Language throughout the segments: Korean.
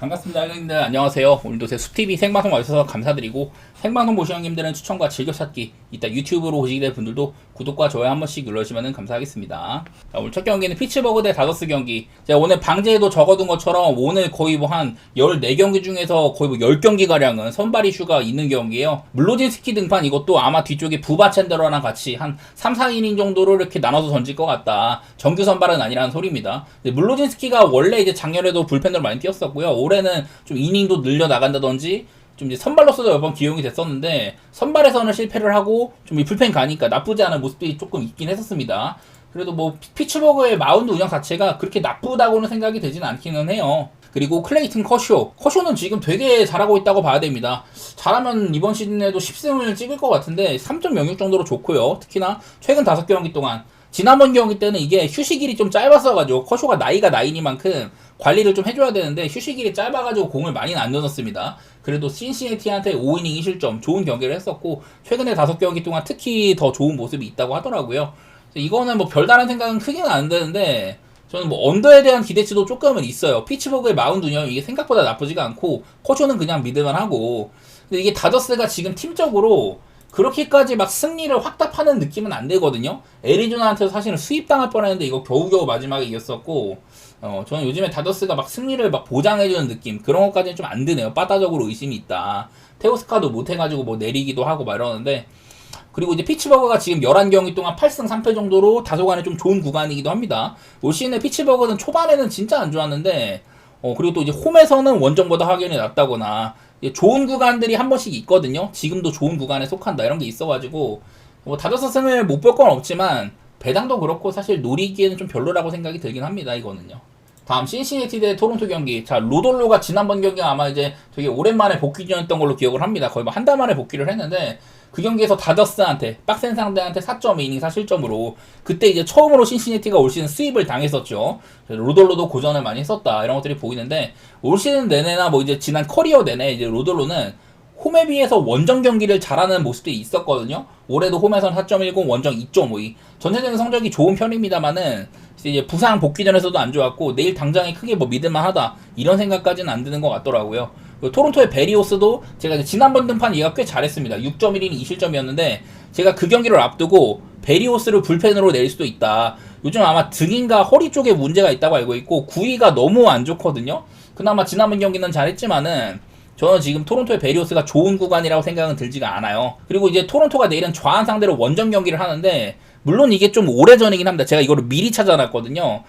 반갑습니다, 형님들. 안녕하세요. 오늘도 제 숲TV 생방송 와주셔서 감사드리고, 생방송 보시는 형님들은 추천과 즐겨찾기, 이따 유튜브로 보시게 될 분들도 구독과 좋아요 한 번씩 눌러주시면 감사하겠습니다. 자, 오늘 첫 경기는 피츠버그 대 다저스 경기. 제가 오늘 방제에도 적어둔 것처럼 오늘 거의 뭐 한 14경기 중에서 거의 뭐 10경기가량은 선발 이슈가 있는 경기예요. 물로진스키 등판 이것도 아마 뒤쪽에 부바 챈더러랑 같이 한 3, 4이닝 정도로 이렇게 나눠서 던질 것 같다. 정규 선발은 아니라는 소리입니다. 물로진스키가 원래 이제 작년에도 불펜으로 많이 뛰었었고요. 올해는 좀 이닝도 늘려 나간다든지 좀 이제 선발로서도 몇 번 기용이 됐었는데 선발에서는 실패를 하고 좀 이 불펜 가니까 나쁘지 않은 모습들이 조금 있긴 했었습니다. 그래도 뭐 피츠버그의 마운드 운영 자체가 그렇게 나쁘다고는 생각이 되진 않기는 해요. 그리고 클레이튼 커쇼는 지금 되게 잘하고 있다고 봐야 됩니다. 잘하면 이번 시즌에도 10승을 찍을 것 같은데 3.06 정도로 좋고요. 특히나 최근 5경기 동안 지난번 경기 때는 이게 휴식일이 좀 짧았어가지고 커쇼가 나이가 나이니만큼 관리를 좀 해줘야 되는데 휴식일이 짧아가지고 공을 많이는 안 던졌습니다. 그래도 신시내티한테 5이닝 2실점 좋은 경기를 했었고 최근에 5경기 동안 특히 더 좋은 모습이 있다고 하더라고요. 이거는 뭐 별다른 생각은 크게는 안 드는데 저는 뭐 언더에 대한 기대치도 조금은 있어요. 피츠버그의 마운드 운영 이게 생각보다 나쁘지가 않고 커쇼는 그냥 믿을만 하고 근데 이게 다저스가 지금 팀적으로 그렇게까지 막 승리를 확답하는 느낌은 안 되거든요. 애리조나한테도 사실은 수입당할 뻔했는데 이거 겨우겨우 마지막에 이겼었고 저는 요즘에 다저스가 막 승리를 막 보장해주는 느낌 그런 것까지는 좀 안 드네요. 빠따적으로 의심이 있다. 테오스카도 못해가지고 뭐 내리기도 하고 막 이러는데 그리고 이제 피츠버그가 지금 11경기 동안 8승 3패 정도로 다소간에 좀 좋은 구간이기도 합니다. 올 시즌에 피츠버그는 초반에는 진짜 안 좋았는데 그리고 또 이제 홈에서는 원정보다 확연히 낫다거나 좋은 구간들이 한 번씩 있거든요. 지금도 좋은 구간에 속한다 이런 게 있어가지고 뭐 다저스 승을 못 볼 건 없지만 배당도 그렇고 사실 노리기에는 좀 별로라고 생각이 들긴 합니다. 이거는요. 다음 신시내티 대 토론토 경기. 자, 로돌로가 지난번 경기가 아마 이제 되게 오랜만에 복귀 전이었던 걸로 기억을 합니다. 거의 뭐 한 달 만에 복귀를 했는데 그 경기에서 다저스한테 빡센 상대한테 4.2이닝 4실점으로 그때 이제 처음으로 신시내티가 올 시즌 수입을 당했었죠. 로돌로도 고전을 많이 했었다 이런 것들이 보이는데 올 시즌 내내나 뭐 이제 지난 커리어 내내 이제 로돌로는 홈에 비해서 원정 경기를 잘하는 모습들이 있었거든요. 올해도 홈에서는 4.10, 원정 2.52. 전체적인 성적이 좋은 편입니다만은 이제 부상 복귀전에서도 안 좋았고 내일 당장에 크게 뭐 믿을만하다 이런 생각까지는 안 드는 것 같더라고요. 토론토의 베리오스도 제가 이제 지난번 등판 얘가 꽤 잘했습니다. 6.1이닝 2실점이었는데 제가 그 경기를 앞두고 베리오스를 불펜으로 낼 수도 있다. 요즘 아마 등인가 허리 쪽에 문제가 있다고 알고 있고 구위가 너무 안 좋거든요. 그나마 지난번 경기는 잘했지만은 저는 지금 토론토의 베리오스가 좋은 구간이라고 생각은 들지가 않아요. 그리고 이제 토론토가 내일은 좌한 상대로 원정 경기를 하는데 물론 이게 좀 오래전이긴 합니다. 제가 이거를 미리 찾아놨거든요.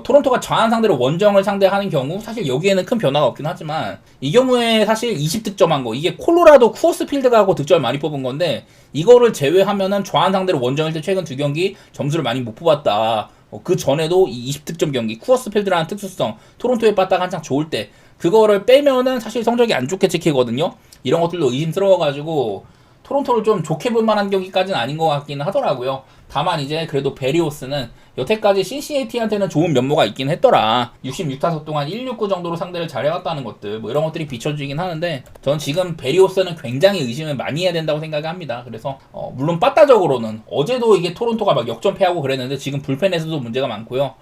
토론토가 좌한 상대로 원정을 상대하는 경우 사실 여기에는 큰 변화가 없긴 하지만 이 경우에 사실 20득점한 거 이게 콜로라도 쿠어스 필드가 하고 득점을 많이 뽑은 건데 이거를 제외하면은 좌한 상대로 원정일 때 최근 2경기 점수를 많이 못 뽑았다. 그 전에도 이 20득점 경기 쿠어스 필드라는 특수성 토론토의 빠따가 한창 좋을 때 그거를 빼면은 사실 성적이 안 좋게 찍히거든요. 이런 것들도 의심스러워가지고 토론토를 좀 좋게 볼 만한 경기까지는 아닌 것 같기는 하더라고요. 다만 이제 그래도 베리오스는 여태까지 신시내티한테는 좋은 면모가 있긴 했더라. 66타석 동안 169 정도로 상대를 잘해왔다는 것들 뭐 이런 것들이 비춰지긴 하는데 저는 지금 베리오스는 굉장히 의심을 많이 해야 된다고 생각합니다. 그래서 물론 빠따적으로는 어제도 이게 토론토가 막 역전패하고 그랬는데 지금 불펜에서도 문제가 많고요.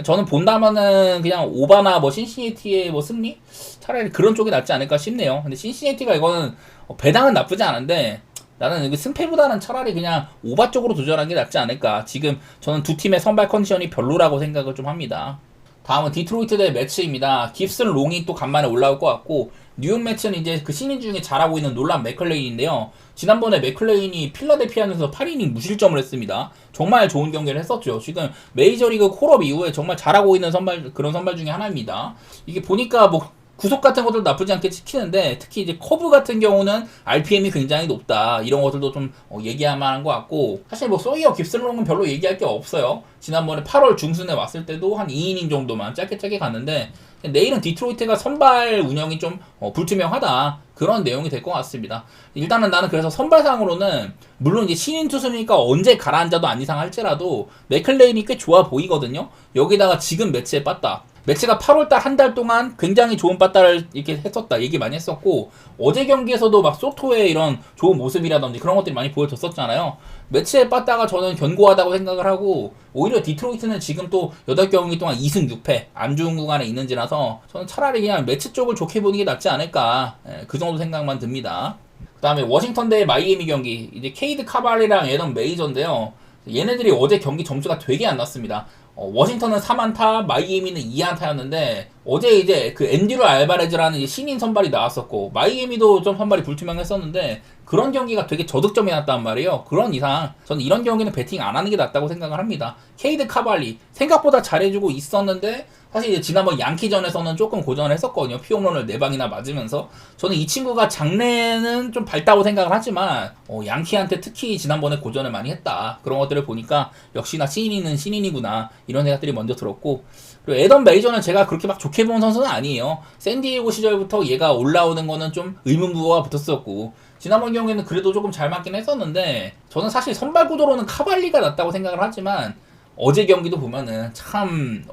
저는 본다면은 그냥 오바나 뭐 신시내티의 뭐 승리? 차라리 그런 쪽이 낫지 않을까 싶네요. 근데 신시내티가 이거는 배당은 나쁘지 않은데 나는 승패보다는 차라리 그냥 오바 쪽으로 도전하는 게 낫지 않을까. 지금 저는 두 팀의 선발 컨디션이 별로라고 생각을 좀 합니다. 다음은 디트로이트 대 매츠입니다. 깁슨 롱이 또 간만에 올라올 것 같고 뉴욕 매츠는 이제 그 신인 중에 잘하고 있는 놀란 맥클레인인데요. 지난번에 맥클레인이 필라델피아에서 8이닝 무실점을 했습니다. 정말 좋은 경기를 했었죠. 지금 메이저리그 콜업 이후에 정말 잘하고 있는 그런 선발 중에 하나입니다. 이게 보니까 뭐 구속 같은 것들도 나쁘지 않게 찍히는데 특히 이제 커브 같은 경우는 RPM이 굉장히 높다 이런 것들도 좀 얘기할 만한 것 같고 사실 뭐 소이어 깁슨롱은 별로 얘기할 게 없어요. 지난번에 8월 중순에 왔을 때도 한 2이닝 정도만 짧게 갔는데 내일은 디트로이트가 선발 운영이 좀 불투명하다 그런 내용이 될 것 같습니다. 일단은 나는 그래서 선발상으로는 물론 이제 신인 투수니까 언제 가라앉아도 안 이상할지라도 맥클레인이 꽤 좋아 보이거든요. 여기다가 지금 매치에 빠따 매치가 8월달 한 달 동안 굉장히 좋은 빠따를 이렇게 했었다 얘기 많이 했었고, 어제 경기에서도 막 소토의 이런 좋은 모습이라든지 그런 것들이 많이 보여줬었잖아요. 매치의 빠따가 저는 견고하다고 생각을 하고, 오히려 디트로이트는 지금 또 8경기 동안 2승 6패 안 좋은 구간에 있는지라서 저는 차라리 그냥 매치 쪽을 좋게 보는 게 낫지 않을까, 그 정도 생각만 듭니다. 그 다음에 워싱턴 대 마이애미 경기, 이제 케이드 카발이랑 에던 메이저인데요. 얘네들이 어제 경기 점수가 되게 안 났습니다. 워싱턴은 3안타, 마이애미는 2안타였는데, 어제 이제 그 앤드류 알바레즈라는 신인 선발이 나왔었고, 마이애미도 좀 선발이 불투명했었는데, 그런 경기가 되게 저득점이 났단 말이에요. 그런 이상 저는 이런 경기는 배팅 안 하는 게 낫다고 생각을 합니다. 케이드 카발리 생각보다 잘해주고 있었는데, 사실 이제 지난번 양키전에서는 조금 고전을 했었거든요. 피홈런을 4방이나 맞으면서. 저는 이 친구가 장래는 좀 밝다고 생각을 하지만, 양키한테 특히 지난번에 고전을 많이 했다. 그런 것들을 보니까 역시나 신인은 신인이구나, 이런 생각들이 먼저 들었고, 그리고 에던 메이저는 제가 그렇게 막 좋게 본 선수는 아니에요. 샌디에고 시절부터 얘가 올라오는 거는 좀 의문부호가 붙었었고, 지난번 경기는 그래도 조금 잘 맞긴 했었는데, 저는 사실 선발 구도로는 카발리가 낫다고 생각을 하지만, 어제 경기도 보면은 참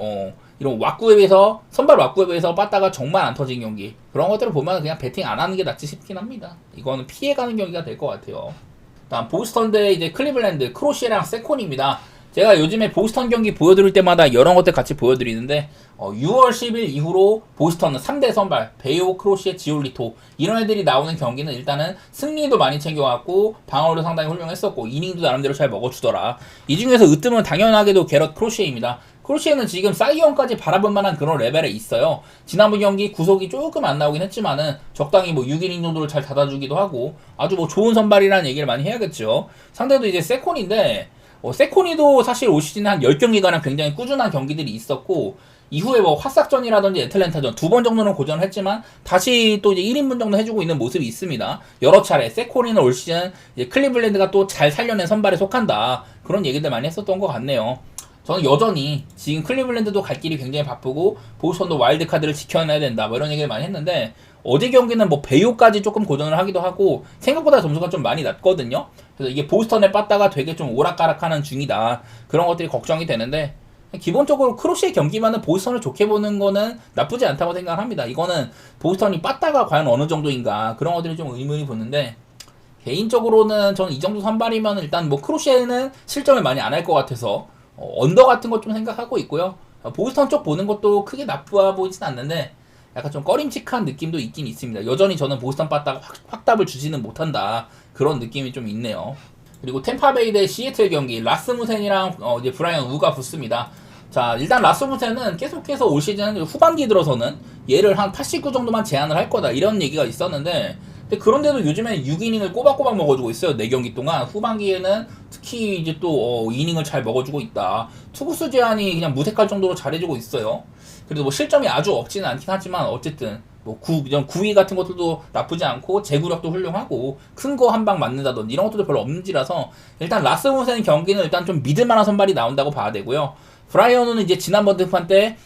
이런 왁구에 선발 왁구에 비해서 빠따가 정말 안 터진 경기, 그런 것들을 보면 그냥 배팅 안 하는 게 낫지 싶긴 합니다. 이거는 피해가는 경기가 될 것 같아요. 다음 보스턴 대 이제 클리블랜드, 크로시랑 세콘입니다. 제가 요즘에 보스턴 경기 보여드릴 때마다 여러 것들 같이 보여드리는데, 6월 10일 이후로 보스턴은 3대 선발, 베이오, 크로시에, 지올리토, 이런 애들이 나오는 경기는 일단은 승리도 많이 챙겨왔고 방어도 상당히 훌륭했었고 이닝도 나름대로 잘 먹어주더라. 이 중에서 으뜸은 당연하게도 게럿 크로시에입니다. 크로시에는 지금 사이언까지 바라볼 만한 그런 레벨에 있어요. 지난번 경기 구속이 조금 안 나오긴 했지만은 적당히 뭐 6이닝 정도를 잘 닫아주기도 하고 아주 뭐 좋은 선발이라는 얘기를 많이 해야겠죠. 상대도 이제 세콘인데, 세코니도 사실 올 시즌 한 10경기가량 굉장히 꾸준한 경기들이 있었고, 이후에 뭐 화싹전이라든지 애틀랜타전 2번 정도는 고전을 했지만 다시 또 이제 1인분 정도 해주고 있는 모습이 있습니다. 여러 차례 세코니는 올 시즌 이제 클리블랜드가 또 잘 살려낸 선발에 속한다, 그런 얘기들 많이 했었던 것 같네요. 저는 여전히 지금 클리블랜드도 갈 길이 굉장히 바쁘고 보스턴도 와일드카드를 지켜내야 된다, 뭐 이런 얘기를 많이 했는데, 어제 경기는 뭐 베이오까지 조금 고전을 하기도 하고 생각보다 점수가 좀 많이 낮거든요. 그래서 이게 보스턴의 빠따가 되게 좀 오락가락하는 중이다, 그런 것들이 걱정이 되는데, 기본적으로 크로시의 경기만은 보스턴을 좋게 보는 거는 나쁘지 않다고 생각을 합니다. 이거는 보스턴이 빠따가 과연 어느 정도인가, 그런 것들이 좀 의문이 붙는데, 개인적으로는 저는 이 정도 선발이면 일단 뭐 크로시에는 실점을 많이 안 할 것 같아서 언더 같은 것 좀 생각하고 있고요. 보스턴 쪽 보는 것도 크게 나쁘아 보이진 않는데 약간 좀 꺼림칙한 느낌도 있긴 있습니다. 여전히 저는 보스턴 빠따가 확답을 주지는 못한다, 그런 느낌이 좀 있네요. 그리고 템파베이 대 시애틀 경기, 라스무센이랑 이제 브라이언 우가 붙습니다. 자, 일단 라스무센은 계속해서 올 시즌 후반기 들어서는 얘를 한 89 정도만 제한을 할 거다, 이런 얘기가 있었는데, 근데 그런데도 요즘엔 6이닝을 꼬박꼬박 먹어주고 있어요. 4경기 동안. 후반기에는 특히 이제 또 이닝을 잘 먹어주고 있다. 투구수 제한이 그냥 무색할 정도로 잘해주고 있어요. 그래도 뭐 실점이 아주 없지는 않긴 하지만 어쨌든 뭐 구위 같은 것들도 나쁘지 않고 제구력도 훌륭하고 큰 거 한 방 맞는다든지 이런 것들도 별로 없는지라서 일단 라스무센 경기는 일단 좀 믿을만한 선발이 나온다고 봐야 되고요. 브라이언은 이제 지난번 등판 때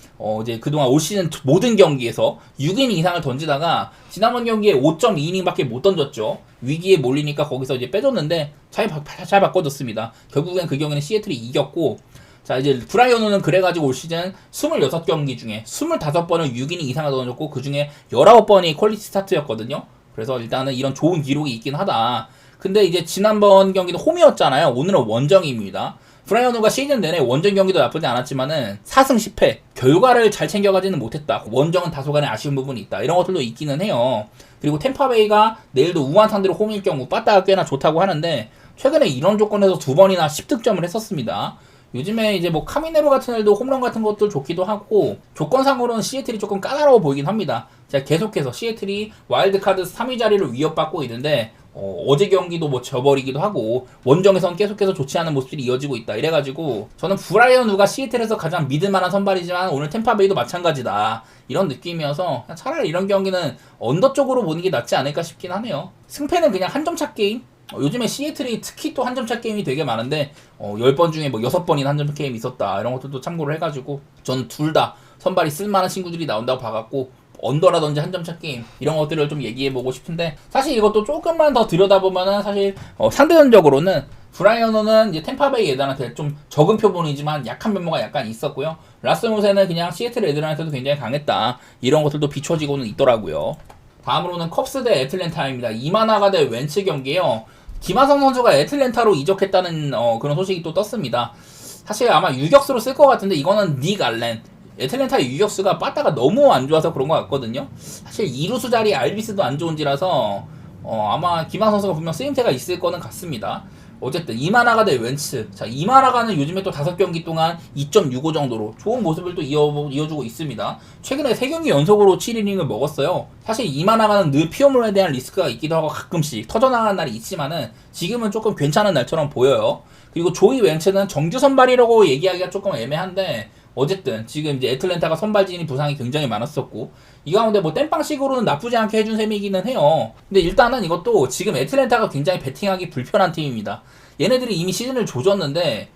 이제 그동안 올 시즌 모든 경기에서 6이닝 이상을 던지다가 지난번 경기에 5.2이닝밖에 못 던졌죠. 위기에 몰리니까 거기서 이제 빼줬는데 잘 바꿔줬습니다. 결국엔 그 경기는 시애틀이 이겼고, 자 이제 브라이언은 그래가지고 올 시즌 26경기 중에 25번을 6이닝 이상을 던졌고 그 중에 19번이 퀄리티 스타트였거든요. 그래서 일단은 이런 좋은 기록이 있긴 하다. 근데 이제 지난번 경기는 홈이었잖아요. 오늘은 원정입니다. 브라이언우가 시즌 내내 원정 경기도 나쁘지 않았지만은 4승 10패, 결과를 잘 챙겨가지는 못했다. 원정은 다소간의 아쉬운 부분이 있다, 이런 것들도 있기는 해요. 그리고 템파베이가 내일도 우한 상대로 홈일 경우 빠따가 꽤나 좋다고 하는데, 최근에 이런 조건에서 2번이나 10득점을 했었습니다. 요즘에 이제 뭐 카미네로 같은 애도 홈런 같은 것도 좋기도 하고, 조건상으로는 시애틀이 조금 까다로워 보이긴 합니다. 제가 계속해서 시애틀이 와일드카드 3위 자리를 위협받고 있는데, 어제 경기도 뭐 져버리기도 하고 원정에선 계속해서 좋지 않은 모습들이 이어지고 있다, 이래가지고 저는 브라이언 우가 시애틀에서 가장 믿을만한 선발이지만 오늘 템파베이도 마찬가지다, 이런 느낌이어서 차라리 이런 경기는 언더 쪽으로 보는 게 낫지 않을까 싶긴 하네요. 승패는 그냥 한 점차 게임. 요즘에 시애틀이 특히 또 한 점차 게임이 되게 많은데 10번 중에 뭐 6번이나 한 점차 게임이 있었다, 이런 것들도 참고를 해가지고 저는 둘 다 선발이 쓸만한 친구들이 나온다고 봐갖고 언더라든지 한 점차 게임, 이런 것들을 좀 얘기해보고 싶은데, 사실 이것도 조금만 더 들여다보면은 사실 상대전적으로는 브라이언호는 이제 템파베이 애들한테 좀 적은 표본이지만 약한 면모가 약간 있었고요. 라스무센은 그냥 시애틀 애들한테도 굉장히 강했다. 이런 것들도 비춰지고는 있더라고요. 다음으로는 컵스 대 애틀랜타입니다. 이마나가 대 웬츠 경기에요. 김하성 선수가 애틀랜타로 이적했다는 그런 소식이 또 떴습니다. 사실 아마 유격수로 쓸 것 같은데 이거는 닉 알렌. 애틀랜타의 유격수가 빠따가 너무 안 좋아서 그런 것 같거든요. 사실 2루수 자리 알비스도 안 좋은지라서 아마 김하성 선수가 분명 쓰임새가 있을 거는 같습니다. 어쨌든 이마나가 대 웬츠. 자, 이마나가는 요즘에 또 5경기 동안 2.65 정도로 좋은 모습을 또 이어주고 있습니다. 최근에 3경기 연속으로 7이닝을 먹었어요. 사실 이마나가는 늘 피홈런에 대한 리스크가 있기도 하고 가끔씩 터져나가는 날이 있지만은 지금은 조금 괜찮은 날처럼 보여요. 그리고 조이 웬츠는 정규 선발이라고 얘기하기가 조금 애매한데 어쨌든 지금 이제 애틀랜타가 선발진이 부상이 굉장히 많았었고 이 가운데 뭐 땜빵식으로는 나쁘지 않게 해준 셈이기는 해요. 근데 일단은 이것도 지금 애틀랜타가 굉장히 배팅하기 불편한 팀입니다. 얘네들이 이미 시즌을 조졌는데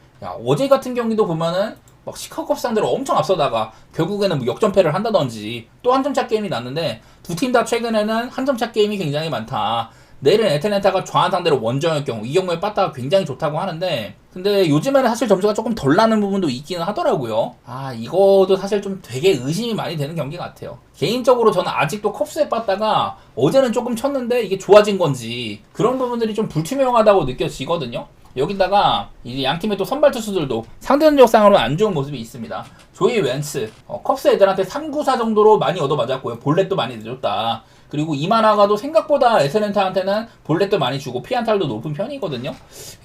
어제 같은 경기도 보면은 막 시카고 상대로 엄청 앞서다가 결국에는 뭐 역전패를 한다든지 또 한 점차 게임이 났는데 두 팀 다 최근에는 한 점차 게임이 굉장히 많다. 내일은 애틀랜타가 좌한 상대로 원정일 경우 이 경우에 빠따가 굉장히 좋다고 하는데 근데 요즘에는 사실 점수가 조금 덜 나는 부분도 있기는 하더라고요. 이거도 사실 좀 되게 의심이 많이 되는 경기 같아요. 개인적으로 저는 아직도 컵스에 빠따가 어제는 조금 쳤는데 이게 좋아진 건지 그런 부분들이 좀 불투명하다고 느껴지거든요. 여기다가 이제 양팀의 또 선발 투수들도 상대전적상으로는 안 좋은 모습이 있습니다. 조이 웬츠, 컵스 애들한테 3구사 정도로 많이 얻어맞았고요. 볼넷도 많이 내줬다. 그리고 이마나가도 생각보다 애틀랜타한테는 볼넷도 많이 주고 피안타율도 높은 편이거든요.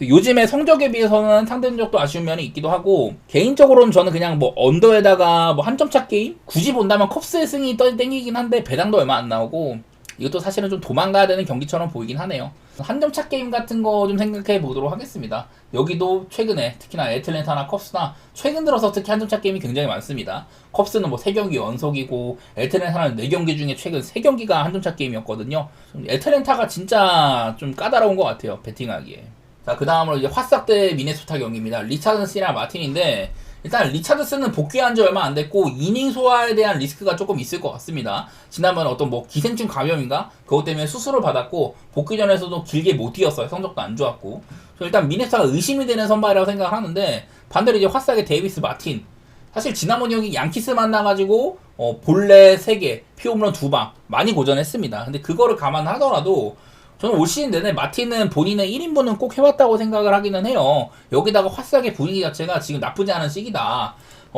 요즘에 성적에 비해서는 상대전적도 아쉬운 면이 있기도 하고 개인적으로는 저는 그냥 뭐 언더에다가 뭐 한 점차 게임? 굳이 본다면 컵스의 승이 땡기긴 한데 배당도 얼마 안 나오고 이것도 사실은 좀 도망가야 되는 경기처럼 보이긴 하네요. 한 점차 게임 같은 거 좀 생각해 보도록 하겠습니다. 여기도 최근에 특히나 애틀랜타나 컵스나 최근 들어서 특히 한 점차 게임이 굉장히 많습니다. 컵스는 뭐 3경기 연속이고 애틀랜타는 4경기 중에 최근 3경기가 한 점차 게임이었거든요. 애틀랜타가 진짜 좀 까다로운 것 같아요. 배팅하기에. 자, 그 다음으로 이제 화싹 대 미네소타 경기입니다. 리차드슨이랑 마틴인데 일단 리차드슨은 복귀한 지 얼마 안 됐고 이닝 소화에 대한 리스크가 조금 있을 것 같습니다. 지난번에 어떤 뭐 기생충 감염인가? 그것 때문에 수술을 받았고 복귀 전에서도 길게 못 뛰었어요. 성적도 안 좋았고. 일단 미네소타가 의심이 되는 선발이라고 생각을 하는데 반대로 이제 화싹의 데이비스 마틴. 사실 지난번 경기 양키스 만나가지고 볼넷 3개, 피홈런 2방 많이 고전했습니다. 근데 그거를 감안하더라도 저는 올 시즌 내내 마틴은 본인의 1인분은 꼭 해왔다고 생각을 하기는 해요. 여기다가 화싹의 분위기 자체가 지금 나쁘지 않은 시기다.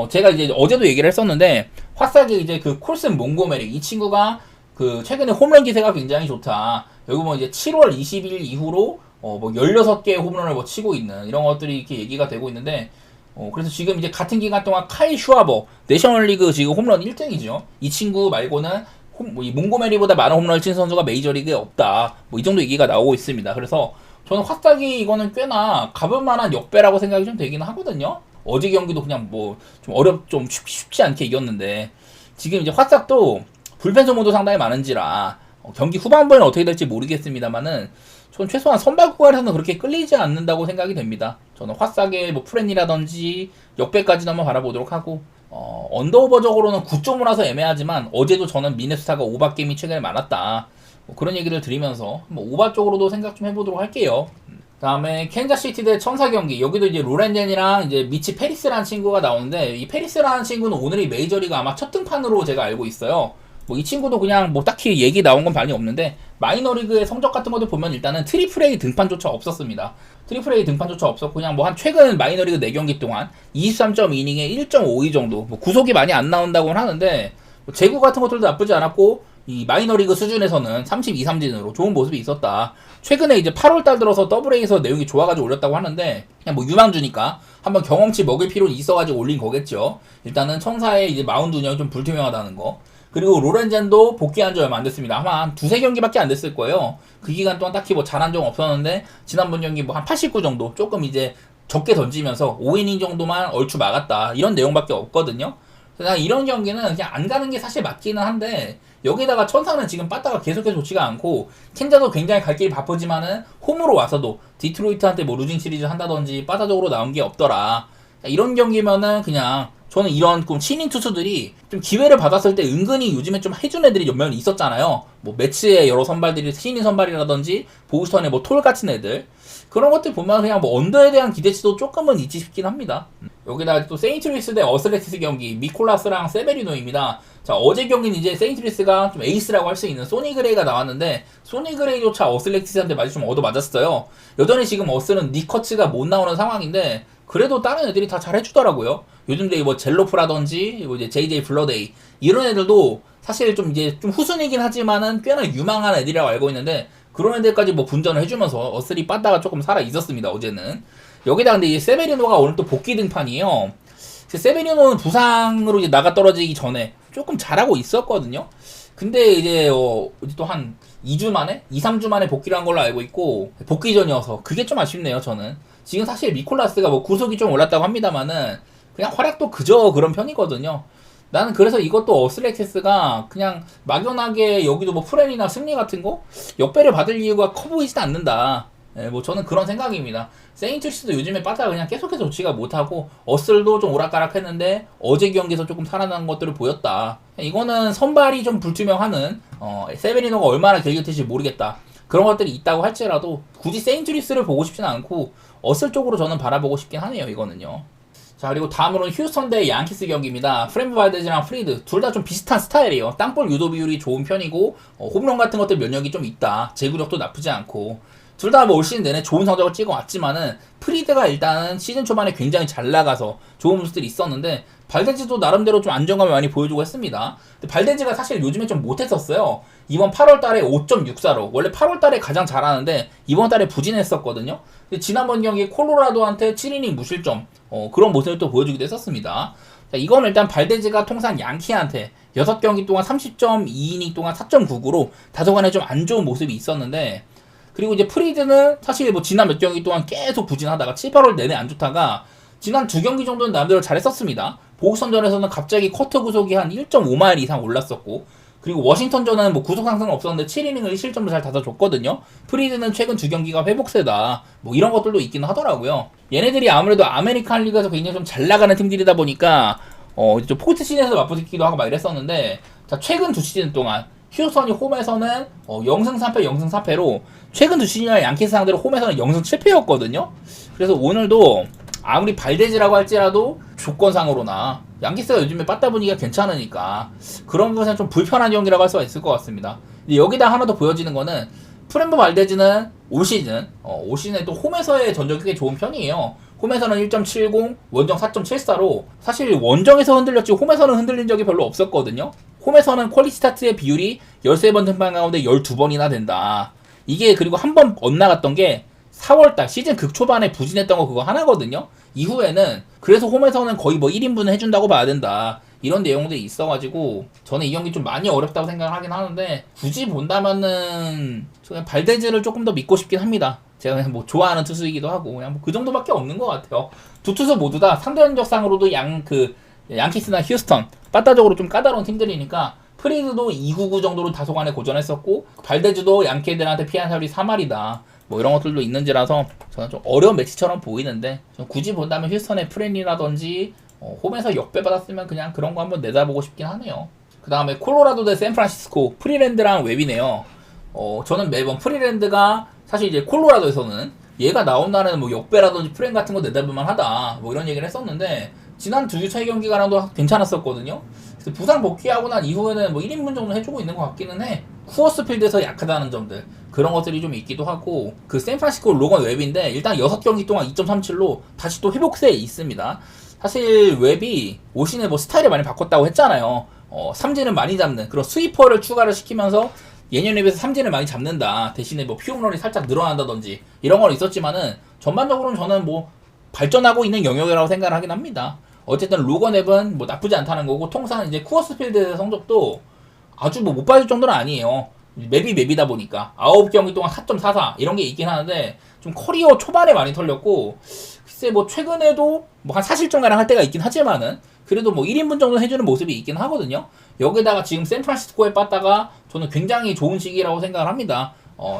제가 이제 어제도 얘기를 했었는데 화싹이 이제 그 콜슨 몽고메리 이 친구가 그 최근에 홈런 기세가 굉장히 좋다. 여기 뭐 이제 7월 20일 이후로 뭐 16개의 홈런을 뭐 치고 있는 이런 것들이 이렇게 얘기가 되고 있는데 그래서 지금 이제 같은 기간 동안 카이 슈아버 내셔널리그 지금 홈런 1등이죠. 이 친구 말고는 이 몽고메리보다 많은 홈런을 친 선수가 메이저리그에 없다. 뭐 이 정도 얘기가 나오고 있습니다. 그래서 저는 화싹이 이거는 꽤나 가볼 만한 역배라고 생각이 좀 되기는 하거든요. 어제 경기도 그냥 뭐 좀 쉽지 않게 이겼는데 지금 이제 화싹도 불펜 소모도 상당히 많은지라 경기 후반부에는 어떻게 될지 모르겠습니다만은 저는 최소한 선발 구간에서는 그렇게 끌리지 않는다고 생각이 됩니다. 저는 화싹의 뭐 프렌이라든지 역배까지도 한번 바라보도록 하고 언더오버적으로는 9.5라서 애매하지만 어제도 저는 미네소타가 오바 게임이 최근에 많았다. 뭐 그런 얘기를 드리면서 뭐 오바 쪽으로도 생각 좀 해보도록 할게요. 다음에 캔자시티 대 천사 경기. 여기도 이제 로렌젠이랑 이제 미치 페리스라는 친구가 나오는데 이 페리스라는 친구는 오늘이 메이저리그 아마 첫 등판으로 제가 알고 있어요. 뭐 이 친구도 그냥 뭐 딱히 얘기 나온 건 많이 없는데 마이너리그의 성적 같은 것도 보면 일단은 트리플 A 등판조차 없었습니다. 트리플 A 등판조차 없었고 그냥 뭐 한 최근 마이너리그 4경기 동안 23.2이닝에 1.52 정도 뭐 구속이 많이 안 나온다고는 하는데 뭐 제구 같은 것들도 나쁘지 않았고 이 마이너리그 수준에서는 32, 3진으로 좋은 모습이 있었다. 최근에 이제 8월달 들어서 더블A에서 내용이 좋아가지고 올렸다고 하는데 그냥 뭐 유망주니까 한번 경험치 먹을 필요는 있어가지고 올린 거겠죠. 일단은 천사의 이제 마운드 운영이 좀 불투명하다는 거. 그리고 로렌젠도 복귀한 지 얼마 안 됐습니다. 아마 한 2-3경기밖에 안 됐을 거예요. 그 기간 동안 딱히 뭐 잘한 적 없었는데 지난번 경기 뭐 한 89 정도 조금 이제 적게 던지면서 5이닝 정도만 얼추 막았다. 이런 내용밖에 없거든요. 그냥 이런 경기는 그냥 안 가는 게 사실 맞기는 한데 여기다가 천사는 지금 빠따가 계속해서 좋지가 않고 캔자도 굉장히 갈 길이 바쁘지만은 홈으로 와서도 디트로이트한테 뭐 루징 시리즈 한다든지 빠따적으로 나온 게 없더라. 이런 경기면은 그냥 저는 이런 좀 신인 투수들이 좀 기회를 받았을 때 은근히 요즘에 좀 해준 애들이 몇 명 있었잖아요. 뭐 매치의 여러 선발들이 신인 선발이라든지 보스턴의 뭐 톨 같은 애들, 그런 것들 보면 그냥 뭐 언더에 대한 기대치도 조금은 있지 싶긴 합니다. 여기다가 또 세인트루이스 대 어슬레티스 경기, 미콜라스랑 세베리노입니다. 자, 어제 경기는 이제 세인트루이스가 좀 에이스라고 할 수 있는 소니 그레이가 나왔는데, 소니 그레이조차 어슬레티스한테 많이 좀 얻어맞았어요. 여전히 지금 어슬은 니커츠가 못 나오는 상황인데, 그래도 다른 애들이 다 잘 해주더라고요. 요즘 데이 뭐 젤로프라든지 뭐 이제 JJ 블러데이 이런 애들도 사실 좀 이제 좀 후순이긴 하지만은 꽤나 유망한 애들이라고 알고 있는데, 그런 애들까지 뭐 분전을 해주면서 어슬이 빠다가 조금 살아 있었습니다, 어제는. 여기다 근데 이 세베리노가 오늘 또 복귀 등판이에요. 세베리노는 부상으로 이제 나가 떨어지기 전에 조금 잘하고 있었거든요. 근데 이제 또 한 2주 만에? 2, 3주 만에 복귀를 한 걸로 알고 있고, 복귀 전이어서 그게 좀 아쉽네요, 저는. 지금 사실 미콜라스가 뭐 구속이 좀 올랐다고 합니다만은 그냥 활약도 그저 그런 편이거든요. 나는 그래서 이것도 어슬레티스가 그냥 막연하게 여기도 뭐 프렌이나 승리 같은 거 역배를 받을 이유가 커 보이진 않는다. 예, 뭐 저는 그런 생각입니다. 세인트루이스도 요즘에 빠따가 그냥 계속해서 좋지가 못하고 어슬도 좀 오락가락했는데 어제 경기에서 조금 살아난 것들을 보였다. 이거는 선발이 좀 불투명하는 세베리노가 얼마나 길게 튈지 모르겠다. 그런 것들이 있다고 할지라도 굳이 세인트루이스를 보고 싶지는 않고 어슬 쪽으로 저는 바라보고 싶긴 하네요, 이거는요. 자, 그리고 다음으로는 휴스턴 대 양키스 경기입니다. 프렌드 발데즈랑 프리드 둘 다 좀 비슷한 스타일이에요. 땅볼 유도 비율이 좋은 편이고 홈런 같은 것들 면역이 좀 있다. 제구력도 나쁘지 않고 둘 다 뭐 올 시즌 내내 좋은 성적을 찍어왔지만은 프리드가 일단은 시즌 초반에 굉장히 잘 나가서 좋은 모습들이 있었는데 발데즈도 나름대로 좀 안정감을 많이 보여주고 했습니다. 근데 발데즈가 사실 요즘에 좀 못했었어요. 이번 8월달에 5.64로 원래 8월달에 가장 잘하는데 이번 달에 부진했었거든요. 근데 지난번 경기 콜로라도한테 7이닝 무실점 그런 모습을 또 보여주기도 했었습니다. 자, 이건 일단 발데즈가 통산 양키한테 6경기 동안 30.2이닝 동안 4.99로 다소간에 좀 안 좋은 모습이 있었는데, 그리고 이제 프리드는 사실 뭐 지난 몇 경기 동안 계속 부진하다가 7, 8월 내내 안 좋다가 지난 2경기 정도는 나름대로 잘했었습니다. 보스턴전에서는 갑자기 커터 구속이 한 1.5마일 이상 올랐었고, 그리고 워싱턴전은 뭐 구속 상승은 없었는데 7이닝을 1실점을 잘 다져줬거든요. 프리드는 최근 2경기가 회복세다. 뭐 이런 것들도 있기는 하더라고요. 얘네들이 아무래도 아메리칸 리그에서 굉장히 좀 잘 나가는 팀들이다 보니까 좀 포스트 시즌에서 맞붙기도 하고 막 이랬었는데, 자, 최근 2시즌 동안 휴스턴이 홈에서는 0승 3패 0승 4패로 최근 2시즌이나 양키스 상대로 홈에서는 0승 7패였거든요. 그래서 오늘도 아무리 발데즈라고 할지라도 조건상으로나 양키스가 요즘에 빠따 분위기가 괜찮으니까 그런 것은 좀 불편한 경기라고 할 수가 있을 것 같습니다. 근데 여기다 하나 더 보여지는 거는 프렌버 발데즈는 올 시즌에 또 홈에서의 전적이 꽤 좋은 편이에요. 홈에서는 1.70, 원정 4.74로 사실 원정에서 흔들렸지 홈에서는 흔들린 적이 별로 없었거든요. 홈에서는 퀄리티 스타트의 비율이 13번 등판 가운데 12번이나 된다. 이게 그리고 한 번 엇나갔던 게 4월달 시즌 극초반에 부진했던 거 그거 하나거든요. 이후에는 그래서 홈에서는 거의 뭐 1인분을 해준다고 봐야 된다. 이런 내용들이 있어가지고 저는 이 경기 좀 많이 어렵다고 생각을 하긴 하는데, 굳이 본다면은 그냥 발데즈를 조금 더 믿고 싶긴 합니다. 제가 그냥 뭐 좋아하는 투수이기도 하고 그냥 뭐 그 정도밖에 없는 것 같아요. 두 투수 모두 다 상대적상으로도 양키스나 휴스턴 빠따적으로 좀 까다로운 팀들이니까 프리드도 299 정도로 다소간에 고전했었고 발데즈도 양키들한테 피한 사율이 3할이다. 뭐 이런 것들도 있는지라서 저는 좀 어려운 매치처럼 보이는데, 굳이 본다면 휴스턴의 프렌이라든지 홈에서 역배받았으면 그냥 그런 거 한번 내다보고 싶긴 하네요. 그 다음에 콜로라도 대 샌프란시스코 프리랜드랑 웹이네요. 저는 매번 프리랜드가 사실 이제 콜로라도에서는 얘가 나온다는 뭐 역배라든지 프렌 같은 거 내다볼만 하다 뭐 이런 얘기를 했었는데, 지난 2주차의 경기가랑도 괜찮았었거든요. 그래서 부상 복귀하고 난 이후에는 뭐 1인분 정도 해주고 있는 것 같기는 해. 쿠어스 필드에서 약하다는 점들 그런 것들이 좀 있기도 하고, 그 샌프란시스코 로건 웹인데 일단 6경기 동안 2.37로 다시 또 회복세에 있습니다. 사실 웹이 올 시즌에 뭐 스타일을 많이 바꿨다고 했잖아요. 삼진을 많이 잡는 그런 스위퍼를 추가를 시키면서 예년에 비해서 삼진을 많이 잡는다. 대신에 뭐 피홈런이 살짝 늘어난다든지 이런 건 있었지만은 전반적으로는 저는 뭐 발전하고 있는 영역이라고 생각을 하긴 합니다. 어쨌든 로건 앱은 뭐 나쁘지 않다는 거고, 통상 이제 쿠어스필드 성적도 아주 뭐 못 봐줄 정도는 아니에요. 맵이다 보니까 9경기 동안 4.44 이런 게 있긴 하는데 좀 커리어 초반에 많이 털렸고, 글쎄 뭐 최근에도 뭐 한 4실점가량 할 때가 있긴 하지만은 그래도 뭐 1인분 정도 해주는 모습이 있긴 하거든요. 여기다가 지금 샌프란시스코에 빠다가 저는 굉장히 좋은 시기라고 생각을 합니다.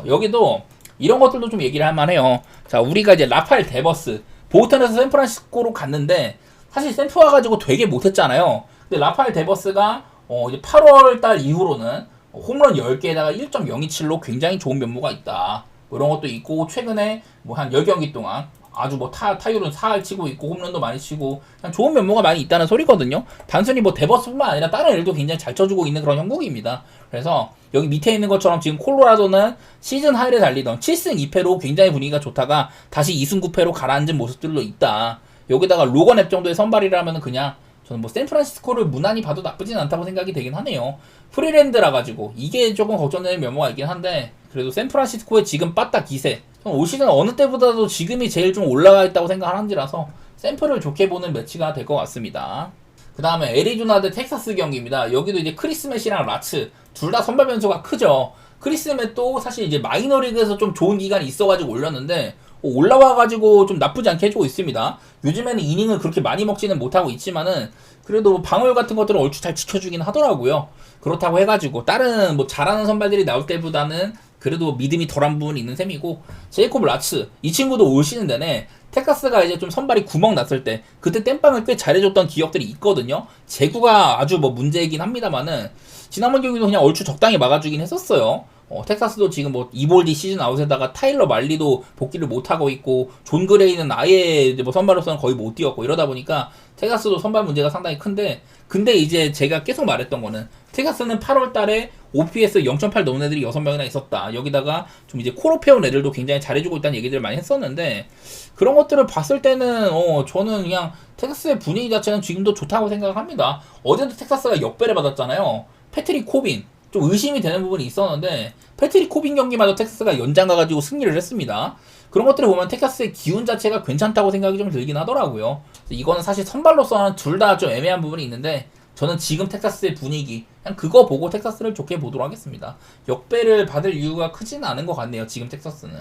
여기도 이런 것들도 좀 얘기를 할 만해요. 자, 우리가 이제 라파엘 데버스 보스턴에서 샌프란시스코로 갔는데 사실 샘프 와가지고 되게 못했잖아요. 근데 라파엘 데버스가 이제 8월달 이후로는 홈런 10개에다가 1.027로 굉장히 좋은 면모가 있다. 뭐 이런 것도 있고, 최근에 뭐 한 10경기 동안 아주 뭐 타율은 4할 치고 있고, 홈런도 많이 치고, 그냥 좋은 면모가 많이 있다는 소리거든요. 단순히 뭐 데버스뿐만 아니라 다른 애들도 굉장히 잘 쳐주고 있는 그런 형국입니다. 그래서 여기 밑에 있는 것처럼 지금 콜로라도는 시즌 하이를 달리던 7승 2패로 굉장히 분위기가 좋다가 다시 2승 9패로 가라앉은 모습들로 있다. 여기다가 로건 앱 정도의 선발이라면 그냥 저는 뭐 샌프란시스코를 무난히 봐도 나쁘진 않다고 생각이 되긴 하네요. 프리랜드라 가지고 이게 조금 걱정되는 면모가 있긴 한데, 그래도 샌프란시스코의 지금 빠따 기세, 올 시즌 어느 때보다도 지금이 제일 좀 올라가 있다고 생각하는지라서 샘플을 좋게 보는 매치가 될 것 같습니다. 그 다음에 애리조나 대 텍사스 경기입니다. 여기도 이제 크리스맷이랑 라츠 둘 다 선발 변수가 크죠. 크리스맷도 사실 이제 마이너리그에서 좀 좋은 기간이 있어가지고 올렸는데 올라와가지고 좀 나쁘지 않게 해주고 있습니다. 요즘에는 이닝을 그렇게 많이 먹지는 못하고 있지만은 그래도 방울 같은 것들은 얼추 잘 지켜주긴 하더라고요. 그렇다고 해가지고 다른 뭐 잘하는 선발들이 나올 때보다는 그래도 믿음이 덜한 부분이 있는 셈이고, 제이콥 라츠 이 친구도 올 시즌 내내 텍사스가 이제 좀 선발이 구멍 났을 때 그때 땜빵을 꽤 잘해줬던 기억들이 있거든요. 제구가 아주 뭐 문제이긴 합니다만은 지난번 경기도 그냥 얼추 적당히 막아주긴 했었어요. 텍사스도 지금 뭐 이볼디 시즌 아웃에다가 타일러 말리도 복귀를 못하고 있고, 존 그레이는 아예 뭐 선발로서는 거의 못 뛰었고, 이러다 보니까 텍사스도 선발 문제가 상당히 큰데, 근데 이제 제가 계속 말했던 거는 텍사스는 8월 달에 OPS 0.8 넣은 애들이 6명이나 있었다. 여기다가 좀 이제 코로페온 애들도 굉장히 잘해주고 있다는 얘기들을 많이 했었는데, 그런 것들을 봤을 때는 저는 그냥 텍사스의 분위기 자체는 지금도 좋다고 생각합니다. 어제도 텍사스가 역배를 받았잖아요. 패트릭 코빈 좀 의심이 되는 부분이 있었는데 패트릭 코빈 경기마다 텍사스가 연장 가가지고 승리를 했습니다. 그런 것들을 보면 텍사스의 기운 자체가 괜찮다고 생각이 좀 들긴 하더라고요. 이거는 사실 선발로서는 둘 다 좀 애매한 부분이 있는데, 저는 지금 텍사스의 분위기 그냥 그거 보고 텍사스를 좋게 보도록 하겠습니다. 역배를 받을 이유가 크지는 않은 것 같네요, 지금 텍사스는.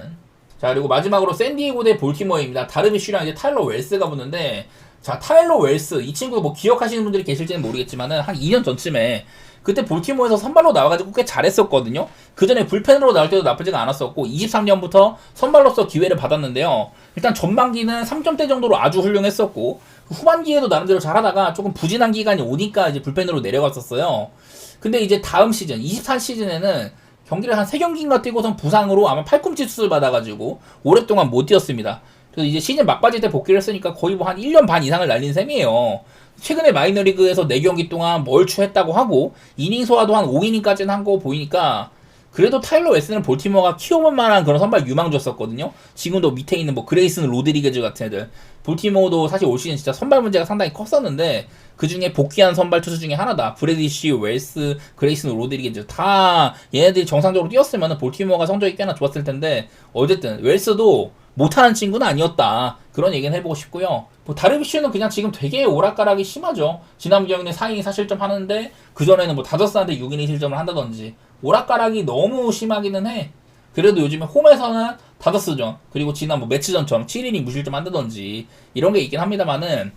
자, 그리고 마지막으로 샌디에고 대 볼티모어입니다. 다르비쉬랑 이제 타일러 웰스가 붙는데, 자, 타일러 웰스 이 친구 뭐 기억하시는 분들이 계실지는 모르겠지만은 한 2년 전쯤에 그때 볼티모어에서 선발로 나와가지고 꽤 잘했었거든요. 그 전에 불펜으로 나올 때도 나쁘지가 않았었고 23년부터 선발로서 기회를 받았는데요. 일단 전반기는 3점대 정도로 아주 훌륭했었고, 후반기에도 나름대로 잘하다가 조금 부진한 기간이 오니까 이제 불펜으로 내려갔었어요. 근데 이제 다음 시즌 23 시즌에는 경기를 한 3경기인가 뛰고선 부상으로 아마 팔꿈치 수술 받아가지고 오랫동안 못 뛰었습니다. 그래서 이제 시즌 막바지 때 복귀를 했으니까 거의 뭐 한 1년 반 이상을 날린 셈이에요. 최근에 마이너리그에서 4경기 동안 멀추했다고 하고 이닝 소화도 한 5이닝까지는 한 거 보이니까 그래도 타일러 웨스는 볼티모어가 키워볼 만한 그런 선발 유망주였었거든요. 지금도 밑에 있는 뭐 그레이슨 로드리게즈 같은 애들, 볼티모어도 사실 올 시즌 진짜 선발 문제가 상당히 컸었는데 그 중에 복귀한 선발 투수 중에 하나다. 브래디쉬, 웰스, 그레이슨 로드리게즈 다 얘네들이 정상적으로 뛰었으면 볼티모어가 성적이 꽤나 좋았을 텐데, 어쨌든 웰스도 못하는 친구는 아니었다, 그런 얘기는 해보고 싶고요. 뭐 다르비쉬는 그냥 지금 되게 오락가락이 심하죠. 지난 경기는 4이닝 4실점 하는데 그전에는 뭐 다저스한테 6이닝 실점을 한다든지 오락가락이 너무 심하기는 해. 그래도 요즘에 홈에서는 다저스전, 그리고 지난 뭐 매치전처럼 7이닝 무실점 한다든지 이런 게 있긴 합니다만은,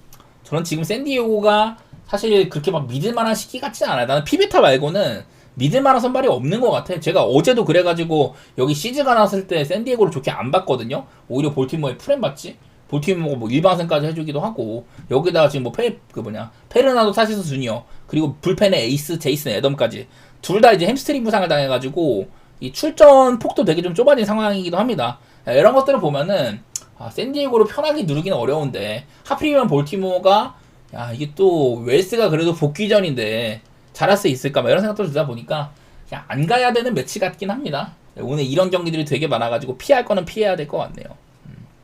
저는 지금 샌디에고가 사실 그렇게 막 믿을만한 시기 같지는 않아요. 나는 피비타 말고는 믿을만한 선발이 없는 것 같아. 제가 어제도 그래가지고 여기 시즈가 나왔을 때 샌디에고를 좋게 안 봤거든요. 오히려 볼티모어에 프렘 봤지. 볼티모어가 뭐 일방승까지 해주기도 하고, 여기다가 지금 뭐 페르나도 타시스 주니어, 그리고 불펜의 에이스 제이슨 애덤까지 둘 다 이제 햄스트링 부상을 당해가지고 이 출전 폭도 되게 좀 좁아진 상황이기도 합니다. 이런 것들을 보면은 샌디에고를 편하게 누르기는 어려운데, 하필이면 볼티모어가 이게 또 웰스가 그래도 복귀전인데 잘할 수 있을까 막 이런 생각도 들다 보니까 그냥 안 가야 되는 매치 같긴 합니다. 오늘 이런 경기들이 되게 많아가지고 피할 거는 피해야 될 것 같네요.